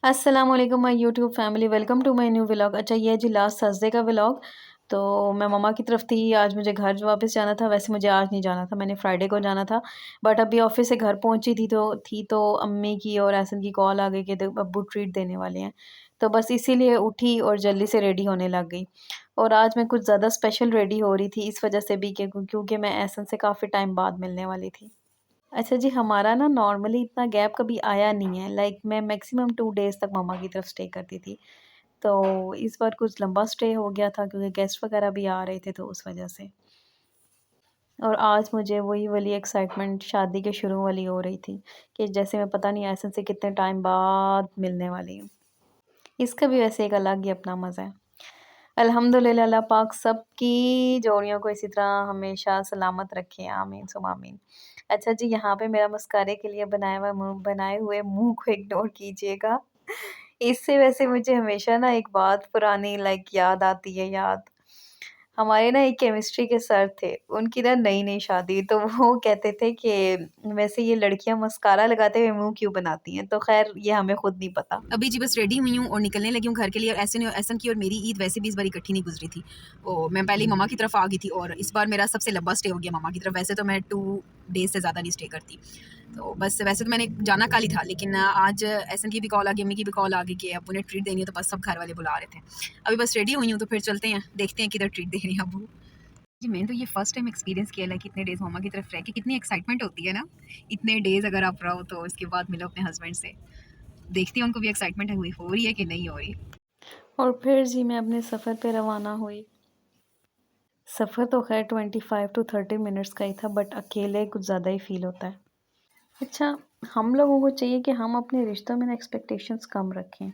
अस्सलाम वालेकुम my YouTube family welcome to my new vlog. अच्छा ये है जी लास्ट थर्सडे का व्लॉग। तो मैं मम्मा की तरफ थी, आज मुझे घर वापस जाना था। वैसे मुझे आज नहीं जाना था, मैंने फ्राइडे को जाना था। बट अभी ऑफिस से घर पहुंची थी तो अम्मी की और एहसन की कॉल आ गई कि अब्बू ट्रीट देने वाले हैं। तो बस इसीलिए उठी और जल्दी से रेडी होने लग गई। और आज मैं कुछ ज़्यादा स्पेशल रेडी हो रही थी इस वजह से भी कि क्योंकि मैं एहसन से काफ़ी टाइम बाद मिलने वाली थी। अच्छा जी, हमारा ना नॉर्मली इतना गैप कभी आया नहीं है। लाइक मैं मैक्सिमम 2 डेज़ तक मम्मा की तरफ स्टे करती थी। तो इस बार कुछ लंबा स्टे हो गया था क्योंकि गेस्ट वगैरह भी आ रहे थे तो उस वजह से। और आज मुझे वही वाली एक्साइटमेंट शादी के शुरू वाली हो रही थी कि जैसे मैं पता नहीं ऐसे से कितने टाइम बाद मिलने वाली हूँ। इसका भी वैसे एक अलग ही अपना मज़ा है। अल्हम्दुलिल्लाह अल्लाह पाक सबकी जोड़ियों को इसी तरह हमेशा सलामत रखे, आमीन सुम्मा आमीन। अच्छा जी, यहाँ पे मेरा मस्कारे के लिए बनाए हुए मुँह को इग्नोर कीजिएगा। इससे वैसे मुझे हमेशा ना एक बात पुरानी लाइक याद आती है याद। हमारे ना एक केमिस्ट्री के सर थे, उनकी ना नई-नई शादी तो वो कहते थे कि वैसे ये लड़कियाँ मस्कारा लगाते हुए मुँह क्यों बनाती हैं? तो ख़ैर ये हमें खुद नहीं पता। अभी जी बस रेडी हुई हूँ और निकलने लगी हूँ घर के लिए। और ऐसन की और मेरी ईद वैसे भी इस बार इकट्ठी नहीं गुजरी थी। मैं पहले ही मम्मा की तरफ आ गई थी और इस बार मेरा सबसे लंबा स्टे हो गया मम्मा की तरफ। वैसे तो मैं 2 डेज़ से ज़्यादा नहीं स्टे करती। तो बस वैसे तो मैंने जाना कल ही था, लेकिन आज एहसन की भी कॉल आ गई, अम्मी की भी कॉल आ गई कि अब उन्हें ट्रीट देनी है, तो बस सब घर वाले बुला रहे थे। अभी बस रेडी हुई हूँ तो फिर चलते हैं, देखते हैं किधर ट्रीट दे रही हैं अब्बू। जी, मैंने तो ये फर्स्ट टाइम एक्सपीरियंस किया है कि इतने डेज़ मम्मा की तरफ रह के कितनी एक्साइटमेंट होती है ना। इतने डेज़ अगर आप रहो तो उसके बाद मिलो अपने हस्बैंड से। देखती हूँ उनको भी एक्साइटमेंट हुई हो रही है कि नहीं हो रही। और फिर जी मैं अपने सफ़र पे रवाना हुई। सफ़र तो ख़ैर 25 टू 30 मिनट्स का ही था बट अकेले कुछ ज़्यादा ही फ़ील होता है। अच्छा, हम लोगों को चाहिए कि हम अपने रिश्तों में ना एक्सपेक्टेशंस कम रखें।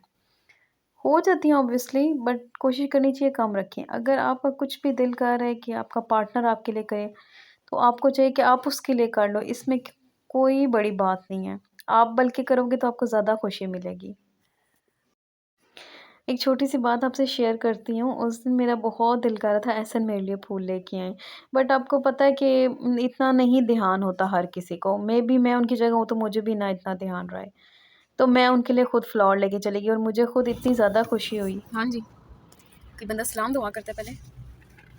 हो जाती हैं ऑब्वियसली बट कोशिश करनी चाहिए कम रखें। अगर आपका कुछ भी दिल कर रहा है कि आपका पार्टनर आपके लिए करे, तो आपको चाहिए कि आप उसके लिए कर लो। इसमें क कोई बड़ी बात नहीं है। आप बल्कि करोगे तो आपको ज़्यादा खुशी मिलेगी। एक छोटी-सी बात आपसे शेयर करती हूँ, उस दिन मेरा बहुत दिल कर रहा था एहसन मेरे लिए फूल लेके आएँ। बट आपको पता है कि इतना नहीं ध्यान होता हर किसी को। मेबी मैं उनकी जगह हूँ तो मुझे भी ना इतना ध्यान रहे। तो मैं उनके लिए खुद फ्लावर लेके चली गई और मुझे खुद इतनी ज़्यादा खुशी हुई। हाँ जी, कोई बंदा सलाम दुआ करता है पहले।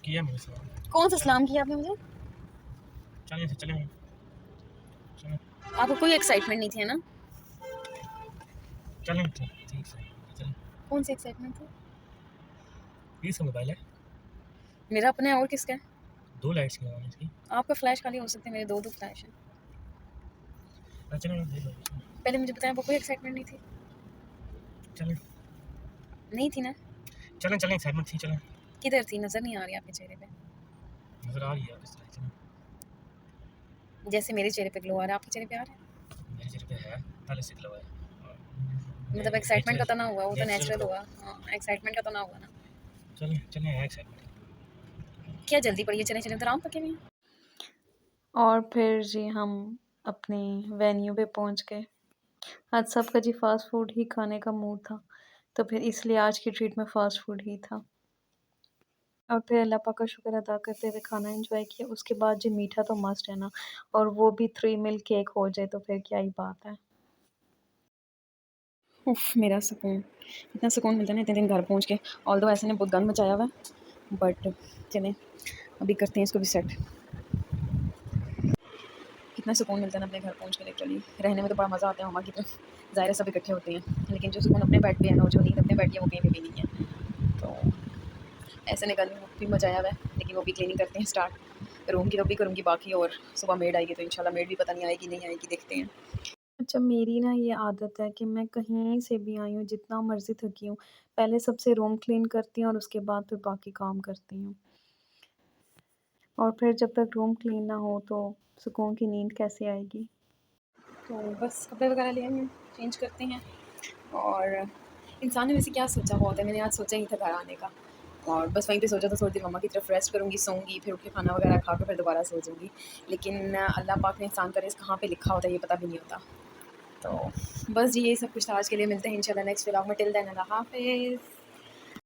किया मैंने सवाल। कौन सा चलें सलाम किया आपने मुझे? चलें चलें चलें आपको कोई एक्साइटमेंट नहीं थी, है ना? चलें ठीक ठीक से चलें। कौन सी एक्साइटमेंट थी? इसका मोबाइल है, मेरा अपना है और किसका है? 2 लाइट्स की लगानी इसकी। आपका फ्लैश खाली हो सकते हैं, मेरे 2-2 फ्लैश हैं। चलें देख लो पहले मुझे बताएँ, आपको कोई एक्साइटमेंट नहीं थी? चलें नहीं थी ना? चलें चलें एक्साइटमेंट थी चलें। किधर थी? नज़र नहीं आ रही आपके चेहरे पे। नज़र आ रही है इस तरह चलें। जैसे मेरे चेहरे पे ग्लो आ रहा है, आपके चेहरे पे आ रहा है? मेरे चेहरे पे है, पहले से ग्लो है। मतलब एक्साइटमेंट का तो ना हुआ, वो तो नेचुरल नेचुरल ग्लो। हुआ। हाँ, एक्साइटमेंट का तो ना हुआ ना। चलें चलें है एक्साइटमेंट। क्या जल्दी पड़ी है, चलें चलें, उधर आम पके हुए हैं। और फिर जी हम अपनी वेन्यू पे पहुँच गए। आज सबका जी फ़ास्ट फूड ही खाने का मूड था, तो फिर इसलिए आज की ट्रीट में फ़ास्ट फूड ही था। और फिर अल्लाह पाक का शुक्र अदा करते हुए खाना एंजॉय किया। उसके बाद जी मीठा तो मस्ट है ना, और वो भी 3 मिल्क केक हो जाए तो फिर क्या ही बात है। उफ़, मेरा सुकून, इतना सुकून मिलता है ना इतने दिन घर पहुँच के। ऑल्दो ऐसे ने बहुत गंद मचाया हुआ है, बट चलें अभी करते हैं इसको भी सेट। कितना सुकून मिलता है ना अपने घर पहुँच के। लिटरली रहने में तो बड़ा मज़ा आता है मम्मा की तरफ। ज़ाहिर है सब इकट्ठे होते हैं, लेकिन जो सुकून अपने बेड पे है ना, जो नींद अपने बेड की है, वो कहीं पे भी नहीं है। तो ऐसे ने कल भी मचाया हुआ है, लेकिन वो भी क्लीनिंग करते हैं स्टार्ट। रूम की तो भी करूँगी बाकी, और सुबह मेड आएगी तो इंशाल्लाह मेड भी पता नहीं आएगी नहीं आएगी, देखते हैं। अच्छा, मेरी ना ये आदत है कि मैं कहीं से भी आई हूँ, जितना मर्ज़ी थकी हूँ, पहले सबसे रूम क्लीन करती हूँ और उसके बाद फिर बाकी काम करती हूँ। और फिर जब तक रूम क्लीन ना हो तो सुकून की नींद कैसे आएगी? तो बस कपड़े वगैरह ले आई हूँ, चेंज करते हैं। और इंसान ने वैसे क्या सोचा हुआ होता है, मैंने आज सोचा ही था घर आने का। और बस वहीं पे सोचा था थोड़ी देर मम्मा की तरफ रेस्ट करूँगी, सोऊंगी, फिर उठ के खाना वगैरह खा के फिर दोबारा सो जाऊँगी। लेकिन अल्लाह पाक ने इंसान का रिज़्क़ कहाँ पे लिखा होता है ये पता भी नहीं होता। तो बस जी यही सब कुछ था आज के लिए। मिलते हैं इंशाल्लाह नेक्स्ट व्लॉग में। टिल देन अल्लाह हाफ़िज़।